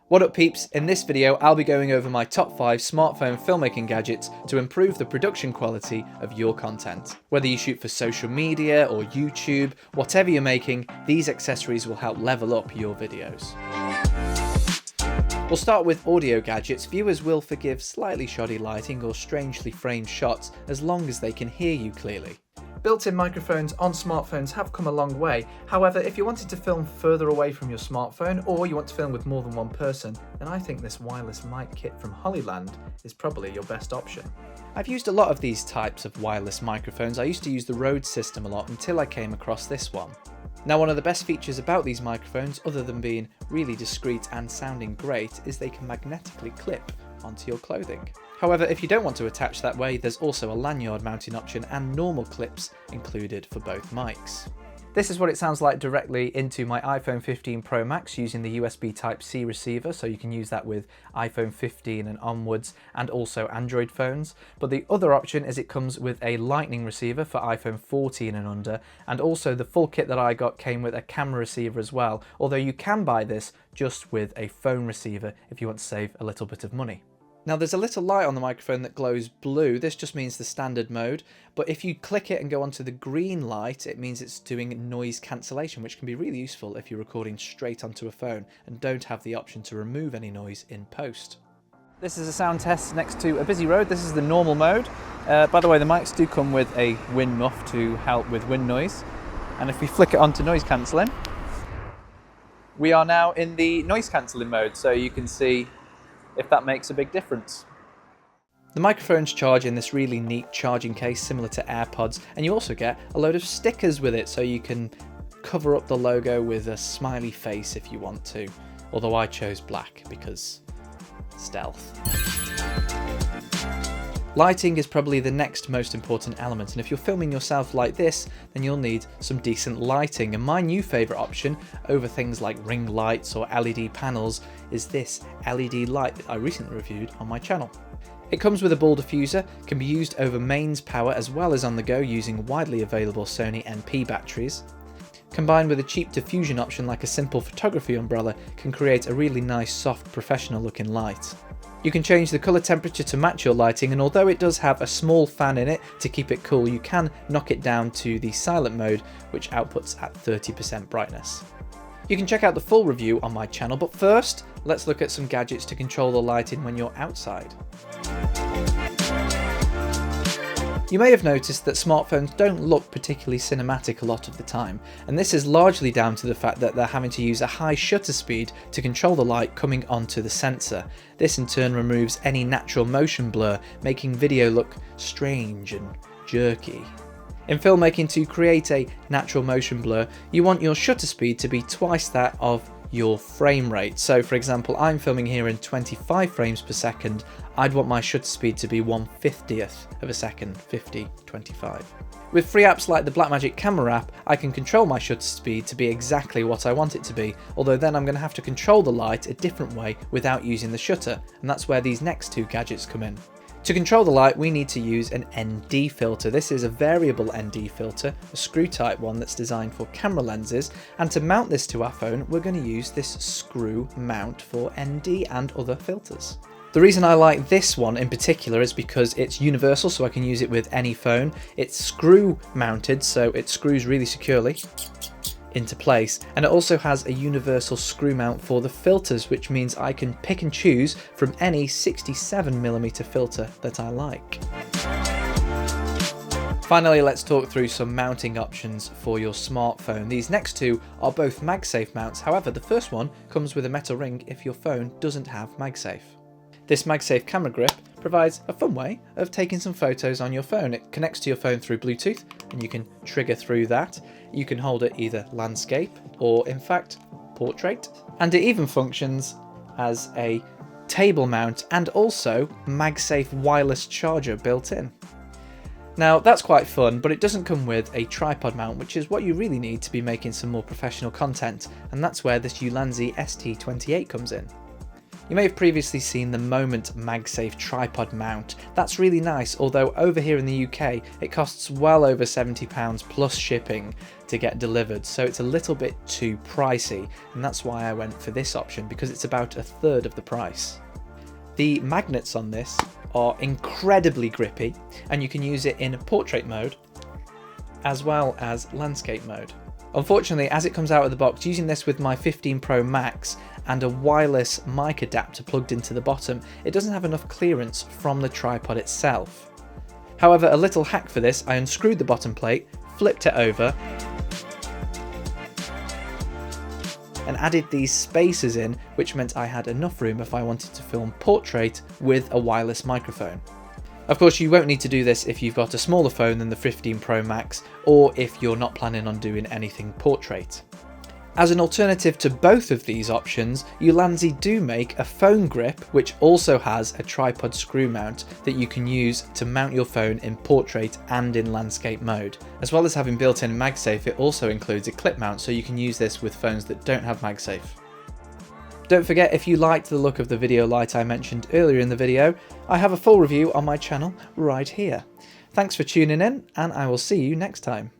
What up peeps, in this video I'll be going over my top 5 smartphone filmmaking gadgets to improve the production quality of your content. Whether you shoot for social media or YouTube, whatever you're making, these accessories will help level up your videos. We'll start with audio gadgets. Viewers will forgive slightly shoddy lighting or strangely framed shots as long as they can hear you clearly. Built-in microphones on smartphones have come a long way. However, if you wanted to film further away from your smartphone or you want to film with more than one person, then I think this wireless mic kit from Hollyland is probably your best option. I've used a lot of these types of wireless microphones. I used to use the Rode system a lot until I came across this one. Now, one of the best features about these microphones, other than being really discreet and sounding great, is they can magnetically clip onto your clothing. However, if you don't want to attach that way, there's also a lanyard mounting option and normal clips included for both mics. This is what it sounds like directly into my iPhone 15 Pro Max using the USB Type-C receiver, so you can use that with iPhone 15 and onwards and also Android phones. But the other option is it comes with a Lightning receiver for iPhone 14 and under, and also the full kit that I got came with a camera receiver as well, although you can buy this just with a phone receiver if you want to save a little bit of money. Now there's a little light on the microphone that glows blue. This just means the standard mode, but if you click it and go onto the green light, it means it's doing noise cancellation, which can be really useful if you're recording straight onto a phone and don't have the option to remove any noise in post. This is a sound test next to a busy road. This is the normal mode. By the way, the mics do come with a wind muff to help with wind noise. And if we flick it onto noise cancelling, we are now in the noise cancelling mode, so you can see if that makes a big difference. The microphones charge in this really neat charging case similar to AirPods, and you also get a load of stickers with it, so you can cover up the logo with a smiley face if you want to, although I chose black because stealth. Lighting is probably the next most important element, and if you're filming yourself like this, then you'll need some decent lighting, and my new favourite option over things like ring lights or LED panels is this LED light that I recently reviewed on my channel. It comes with a ball diffuser, can be used over mains power as well as on the go using widely available Sony NP batteries. Combined with a cheap diffusion option like a simple photography umbrella can create a really nice soft professional looking light. You can change the colour temperature to match your lighting, and although it does have a small fan in it to keep it cool, you can knock it down to the silent mode, which outputs at 30% brightness. You can check out the full review on my channel, but first, let's look at some gadgets to control the lighting when you're outside. You may have noticed that smartphones don't look particularly cinematic a lot of the time, and this is largely down to the fact that they're having to use a high shutter speed to control the light coming onto the sensor. This in turn removes any natural motion blur, making video look strange and jerky. In filmmaking, to create a natural motion blur, you want your shutter speed to be twice that of your frame rate. So for example, I'm filming here in 25 frames per second. I'd want my shutter speed to be 1/50th of a second, 50, 25. With free apps like the Blackmagic camera app, I can control my shutter speed to be exactly what I want it to be, although then I'm going to have to control the light a different way without using the shutter, and that's where these next two gadgets come in. To control the light, we need to use an ND filter. This is a variable ND filter, a screw type one that's designed for camera lenses, and to mount this to our phone, we're going to use this screw mount for ND and other filters. The reason I like this one in particular is because it's universal, so I can use it with any phone. It's screw mounted, so it screws really securely into place, and it also has a universal screw mount for the filters, which means I can pick and choose from any 67mm filter that I like. Finally, let's talk through some mounting options for your smartphone. These next two are both Magsafe mounts, however the first one comes with a metal ring if your phone doesn't have Magsafe. This Magsafe camera grip provides a fun way of taking some photos on your phone. It connects to your phone through Bluetooth and you can trigger through that. You can hold it either landscape or in fact portrait, and it even functions as a table mount and also Magsafe wireless charger built in. Now that's quite fun, but it doesn't come with a tripod mount, which is what you really need to be making some more professional content, and that's where this Ulanzi ST28 comes in. You may have previously seen the Moment Magsafe tripod mount. That's really nice, although over here in the UK it costs well over £70 plus shipping to get delivered, so it's a little bit too pricey, and that's why I went for this option, because it's about a third of the price. The magnets on this are incredibly grippy, and you can use it in portrait mode as well as landscape mode. Unfortunately, as it comes out of the box, using this with my 15 Pro Max and a wireless mic adapter plugged into the bottom, it doesn't have enough clearance from the tripod itself. However, a little hack for this, I unscrewed the bottom plate, flipped it over, and added these spacers in, which meant I had enough room if I wanted to film portrait with a wireless microphone. Of course, you won't need to do this if you've got a smaller phone than the 15 Pro Max, or if you're not planning on doing anything portrait. As an alternative to both of these options, Ulanzi do make a phone grip which also has a tripod screw mount that you can use to mount your phone in portrait and in landscape mode. As well as having built-in Magsafe, it also includes a clip mount, so you can use this with phones that don't have Magsafe. Don't forget, if you liked the look of the video light I mentioned earlier in the video, I have a full review on my channel right here. Thanks for tuning in, and I will see you next time.